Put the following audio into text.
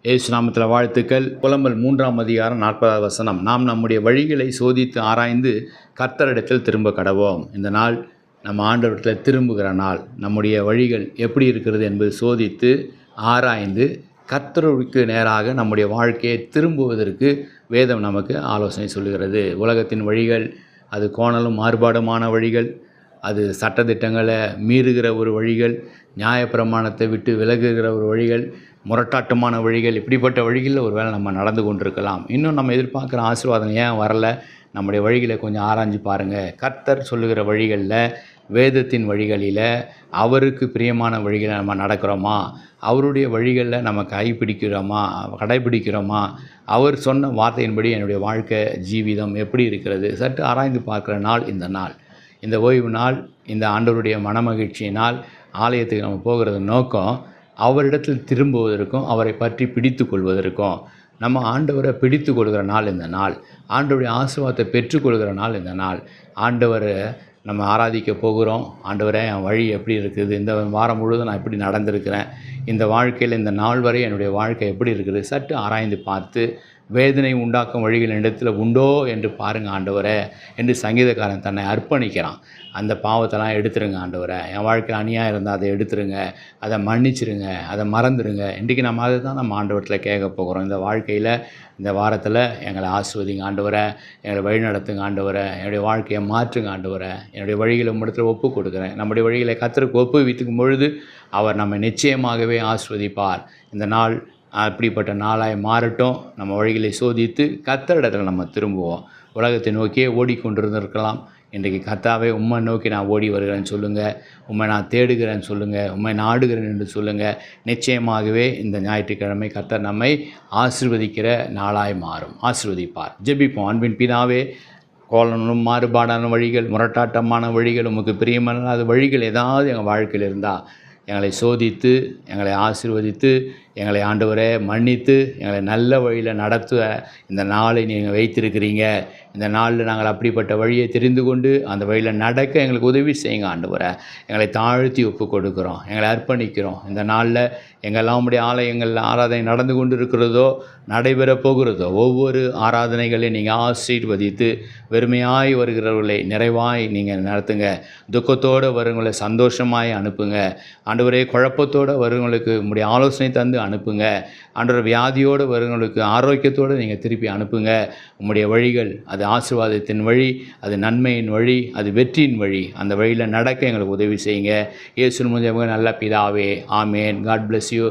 இயேசு நாமத்தில் வாழ்த்துக்கள். புலம்பல் 3ஆம் அதிகாரம் 40வது வசனம். நாம் நம்முடைய வழிகளை சோதித்து ஆராய்ந்து கர்த்தரிடத்தில் திரும்ப கடவோம். இந்த நாள் நம்ம ஆண்டவரிடத்தில் திரும்புகிற நாள். நம்முடைய வழிகள் எப்படி இருக்கிறது என்பது சோதித்து ஆராய்ந்து கர்த்தருக்கு நேராக நம்முடைய வாழ்க்கையை திரும்புவதற்கு வேதம் நமக்கு ஆலோசனை சொல்லுகிறது. உலகத்தின் வழிகள் அது கோணலும் மாறுபாடுமான வழிகள், அது சட்டதிட்டங்களை மீறுகிற ஒரு வழிகள், நியாயப்பிரமாணத்தை விட்டு விலகுகிற ஒரு வழிகள், முரட்டாட்டமான வழிகள், இப்படிப்பட்ட வழிகளில் ஒரு வேளை நம்ம நடந்து கொண்டிருக்கலாம். இன்னும் நம்ம எதிர்பார்க்குற ஆசீர்வாதம் ஏன் வரல? நம்முடைய வழிகளை கொஞ்சம் ஆராய்ஞ்சு பாருங்கள். கர்த்தர் சொல்லுகிற வழிகளில், வேதத்தின் வழிகளில், அவருக்கு பிரியமான வழிகளை நம்ம நடக்கிறோமா? அவருடைய வழிகளில் நம்ம கடைபிடிக்கிறோமா? அவர் சொன்ன வார்த்தையின்படி என்னுடைய வாழ்க்கை ஜீவிதம் எப்படி இருக்கிறது? சற்று ஆராய்ந்து பார்க்குற நாள் இந்த நாள். இந்த ஓய்வு நாள், இந்த ஆண்டவருடைய மனமகிழ்ச்சியினால் ஆலயத்துக்கு நம்ம போகிறது நோக்கம் அவரிடத்தில் திரும்புவதற்கும் அவரை பற்றி பிடித்து கொள்வதற்கும். நம்ம ஆண்டவரை பிடித்து கொள்கிற நாள் இந்த நாள். ஆண்டவருடைய ஆசீர்வாதத்தை பெற்றுக்கொள்கிற நாள் இந்த நாள். ஆண்டவரை நம்ம ஆராதிக்க போகிறோம். ஆண்டவரே, என் வழி எப்படி இருக்குது? இந்த வாரம் முழுவதும் நான் எப்படி நடந்திருக்கிறேன்? இந்த வாழ்க்கையில் இந்த நாள் வரை என்னுடைய வாழ்க்கை எப்படி இருக்குது? சற்று ஆராய்ந்து பார்த்து, வேதனை உண்டாக்கும் வழிகள் இடத்துல உண்டோ என்று பாருங்கள் ஆண்டவரே என்று சங்கீதக்காரன் தன்னை அர்ப்பணிக்கிறான். அந்த பாவத்தெல்லாம் எடுத்துருங்க ஆண்டவரே, என் வாழ்க்கையில் அநியாயம் இருந்தால் அதை எடுத்துருங்க, அதை மன்னிச்சிருங்க, அதை மறந்துடுங்க. இன்றைக்கி நம்ம அதை தான் நம்ம ஆண்டவரத்தில் கேட்க போகிறோம். இந்த வாழ்க்கையில், இந்த வாரத்தில் எங்களை ஆசீர்வதிங்க ஆண்டவரே, எங்களை வழி நடத்துங்க ஆண்டவரே, என்னுடைய வாழ்க்கையை மாற்றுங்க ஆண்டவரே, என்னுடைய வழிகளை உம்மிடத்தில் ஒப்பு கொடுக்குறேன். நம்முடைய வழிகளை கர்த்தருக்கு ஒப்புவிக்கும் பொழுது அவர் நம்மை நிச்சயமாகவே ஆசீர்வதிப்பார். இந்த நாள் அப்படிப்பட்ட நாளாய் மாறட்டும். நம்ம வழிகளை சோதித்து கர்த்தரிடத்தில் நம்ம திரும்புவோம். உலகத்தை நோக்கியே ஓடிக்கொண்டிருந்திருக்கலாம். இன்றைக்கு கர்த்தாவே, உம்மை நோக்கி நான் ஓடி வருகிறேன்னு சொல்லுங்கள். உம்மை நான் தேடுகிறேன்னு சொல்லுங்கள். உம்மை நாடுகிறேன் என்று சொல்லுங்கள். நிச்சயமாகவே இந்த ஞாயிற்றுக்கிழமை கர்த்தர் நம்மை ஆசீர்வதிக்கிற நாளாய் மாறும். ஆசீர்வதிப்பார். ஜெபிப்போம். அன்பின் பிதாவே, கோலனும் மாறுபாடான வழிகள், முரட்டாட்டமான வழிகள், உமக்கு பிரியமில்லாத வழிகள் ஏதாவது எங்கள் வாழ்க்கையில் இருந்தால் எங்களை சோதித்து, எங்களை ஆசீர்வதித்து, எங்களை ஆண்டவரே மன்னித்து, எங்களை நல்ல வழியில் நடத்த இந்த நாளை நீங்கள் வைத்திருக்கிறீங்க. இந்த நாளில் நாங்கள் அப்படிப்பட்ட வழியை தெரிந்து கொண்டு அந்த வழியில் நடக்க எங்களுக்கு உதவி செய்யுங்க ஆண்டவரே. எங்களை தாழ்த்தி ஒப்பு கொடுக்குறோம், எங்களை அர்ப்பணிக்கிறோம். இந்த நாளில் எங்கெல்லாம் உம்முடைய ஆலயங்களில் ஆராதனை நடந்து கொண்டு இருக்கிறதோ, நடைபெறப் போகிறதோ, ஒவ்வொரு ஆராதனைகளையும் நீங்கள் ஆசீர்வதித்து, வெறுமையாய் வருகிறவர்களை நிறைவாய் நீங்கள் நடத்துங்க. துக்கத்தோடு வருவங்களை சந்தோஷமாய் அனுப்புங்க ஆண்டவரே. குழப்பத்தோடு வருவங்களுக்கு உம்முடைய ஆலோசனை தந்து அனுப்புங்க ஆண்டவர். வியாதியோடு வருவங்களுக்கு ஆரோக்கியத்தோடு நீங்கள் திருப்பி அனுப்புங்க. உம்முடைய வழிகள் அது ஆசீர்வாதத்தின் வழி, அது நன்மையின் வழி, அது வெற்றியின் வழி. அந்த வழியில் நடக்க எங்களுக்கு உதவி செய்யுங்க. இயேசு மூலமாக நல்ல பிதாவே, ஆமேன். God bless you.